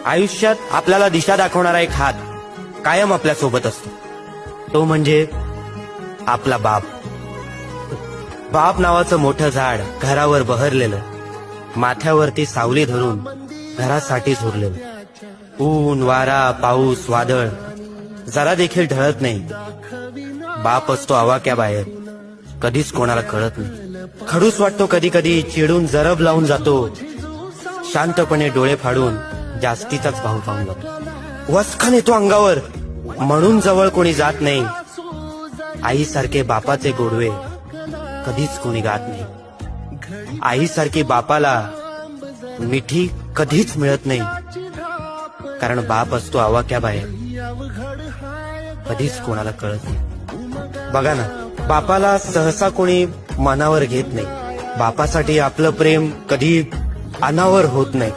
आयुष्यात आपल्याला दिशा दाखवणारा एक हात कायम आपल्या सोबत असतो, तो म्हणजे आपला बाप. बाप नावाचं मोठं झाड घरावर बहरलेलं, माथ्यावरती सावली धरून घरासाठी झुरलेलं. ऊन वारा पाऊस वादळ जरा देखील ढळत नाही. बाप असतो आवाक्याबाहेर, कधीच कोणाला कळत नाही. खडूस वाटतो कधी कधी, चिडून जरब लावून जातो, शांतपणे डोळे फाडून जास्तीचाच भाव पाहून जातो. वसखन येतो अंगावर म्हणून जवळ कोणी जात नाही. आईसारखे बापाचे गोडवे कधीच कोणी गात नाही. आईसारखी बापाला मिठी कधीच मिळत नाही, कारण बाप असतो आवाक्याबाहेर, कधीच कोणाला कळत नाही. बघा ना, बापाला सहसा कोणी मनावर घेत नाही. बापासाठी आपलं प्रेम कधी अनावर होत नाही.